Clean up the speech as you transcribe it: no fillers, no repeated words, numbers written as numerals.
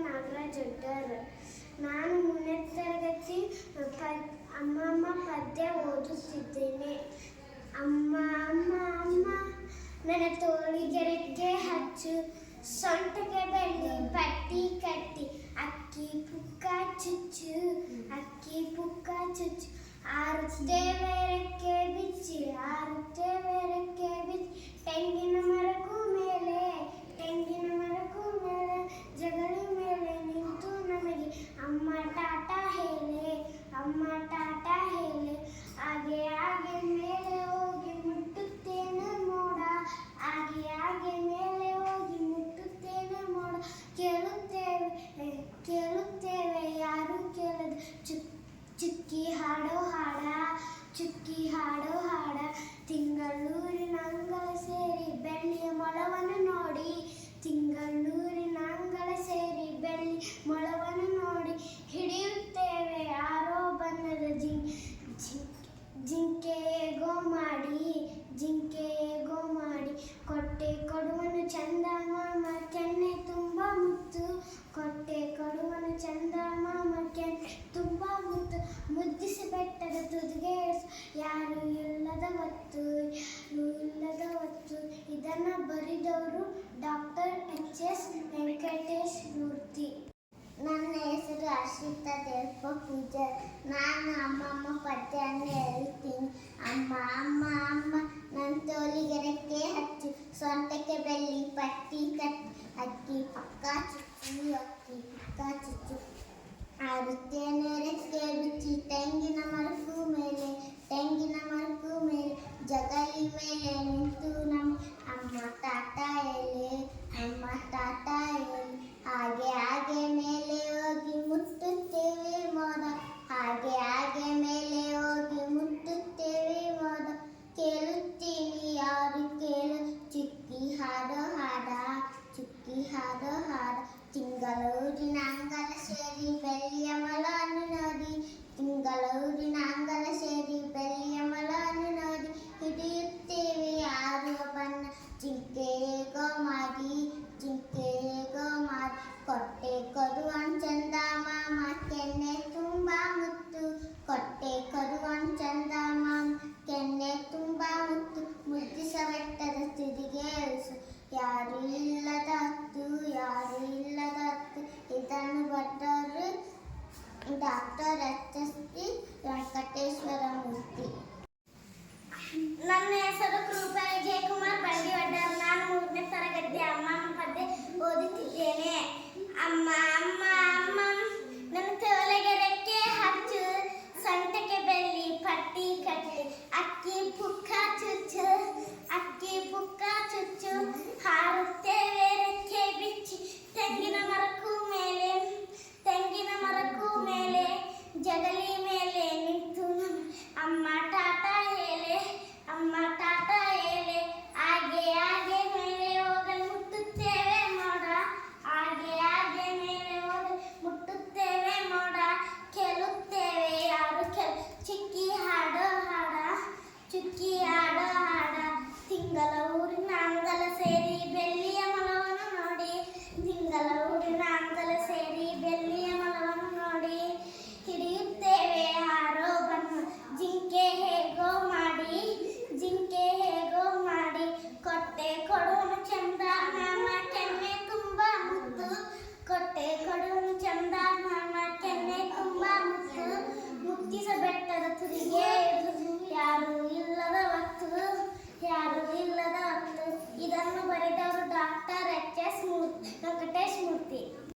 ನಾಗರಾಜ್ ಅಡ್ಡರ್. ನಾನು 3ನೇ ತರಗತಿ ಅಮ್ಮಮ್ಮ ಪದ್ಯ ಓದುತ್ತಿದ್ದೇನೆ. ಅಮ್ಮ ಅಮ್ಮ ಅಮ್ಮ ನನ್ನ ತೋಳಿಗೆ ರೆಕ್ಕೆ ಹಚ್ಚು, ಸೊಂಟಕ್ಕೆ ಬೆಳ್ಳಿ ಪಟ್ಟಿ ಕಟ್ಟಿ, ಅಕ್ಕಿ ಪುಕ್ಕ ಚುಚ್ಚು, ಅಕ್ಕಿ ಪುಕ್ಕ ಚುಚ್ಚು. ಆರುತ್ತೇವೆ ರೆಕ್ಕೆ ಬಿಚ್ಚಿ, ಆರುತ್ತೇವೆ ರೆಕ್ಕೆ ಬಿಚ್ಚಿ, ತೆಂಗಿನ ಮರಕ್ಕೂ ಮೇಲೆ, ತೆಂಗಿನ ಮರಕ್ಕೂ ಮೇಲೆ, ಜಗಲಿ ಮೇಲೆ ನಿಂತು ನಮಗೆ ಅಮ್ಮ ಟಾಟಾ ಹೇಳೆ, ಅಮ್ಮ ಟಾಟಾ ಹೇಳೆ. ಹಾಗೆ ಹಾಗೆ ಮೇಲೆ ಹೋಗಿ ಮುಟ್ಟುತ್ತೇನೆ ಮೋಡ, ಹಾಗೆ ಹಾಗೆ ಮೇಲೆ ಹೋಗಿ ಮುಟ್ಟುತ್ತೇನೆ ಮೋಡ. ಕೇಳುತ್ತೇವೆ ಕೇಳುತ್ತೇವೆ ಯಾರು ಕೇಳದು, ಚುಕ್ಕಿ ಹಾಡೋ ಹಾಡ, ಚುಕ್ಕಿ ಹಾಡೋ ಹಾಡ. ತಿಂಗಳೂರಿನ ಅಂಗಳ ಸೇರಿ ಬೆಳ್ಳಿಯ ಮೊಳವನ್ನು ನೋಡಿ, ತಿಂಗಳೂರಿನ ಅಂಗಳ ಸೇರಿ ಬೆಳ್ಳಿ ಮೊಳವನ್ನು ನೋಡಿ. ಹಿಡಿಯುತ್ತೇವೆ ಯಾರೋ ಬಣ್ಣದ ಜಿಂಕೆ ಹೇಗೋ ಮಾಡಿ, ಜಿಂಕೆ ಹೇಗೋ ಮಾಡಿ. ಕೊಟ್ಟೆ ಕೊಡುವನು ಚಂದ ಮಾಮ ಕೆನ್ನೆ ತುಂಬ ಮುತ್ತು, ಕೊಟ್ಟೆ ಕೊಡುವನು ಚಂದ ಮಾಮ ಕೆನ್ನೆ ತುಂಬ ಮುತ್ತು. ಮುದ್ದಿಸಿ ಬೆಟ್ಟದ ತುದಿಗೆ ಯಾರು ಇಲ್ಲದ ಹೊತ್ತು, ಯಾರು ಇಲ್ಲದ ಹೊತ್ತು. ಇದನ್ನು ಬರೆದವರು ಡಾಕ್ಟರ್ H.S. ವೆಂಕಟೇಶ್ ಮೂರ್ತಿ. ನನ್ನ ಹೆಸರು ಹರ್ಷಿತಾ ದೇವಪ್ಪ ಪೂಜಾರ್. ನಾನು ಅಮ್ಮಮ್ಮ ಪದ್ಯವನ್ನು ಹೇಳ್ತೀನಿ. ಅಮ್ಮ ಅಮ್ಮ ಅಮ್ಮ ನನ್ನ ತೋಳಿಗೆ ರೆಕ್ಕೆ ಹಚ್ಚು, ಸೊಂಟಕ್ಕೆ ಬೆಳ್ಳಿ ಪಟ್ಟಿ ಕಟ್ಟಿ, ಅಕ್ಕಿ ಪಕ್ಕ ಚುಚ್ಚು, ಅಕ್ಕಿ ಪಕ್ಕ ಚುಚ್ಚು. ಆರುತ್ತೇನೆ ರೆಕ್ಕೆ ಬಿಚ್ಚಿ, ತೆಂಗಿನ ಮರಕ್ಕೂ ಮೇಲೆ, ತೆಂಗಿನ ಮರಕ್ಕೂ ಮೇಲೆ, ಜಗಲಿ ಮೇಲೆ ನಿಂತು ನಮ್ಮ ಅಮ್ಮ ಟಾಟಾ ಹೇಳೆ, ಅಮ್ಮ ಟಾಟಾ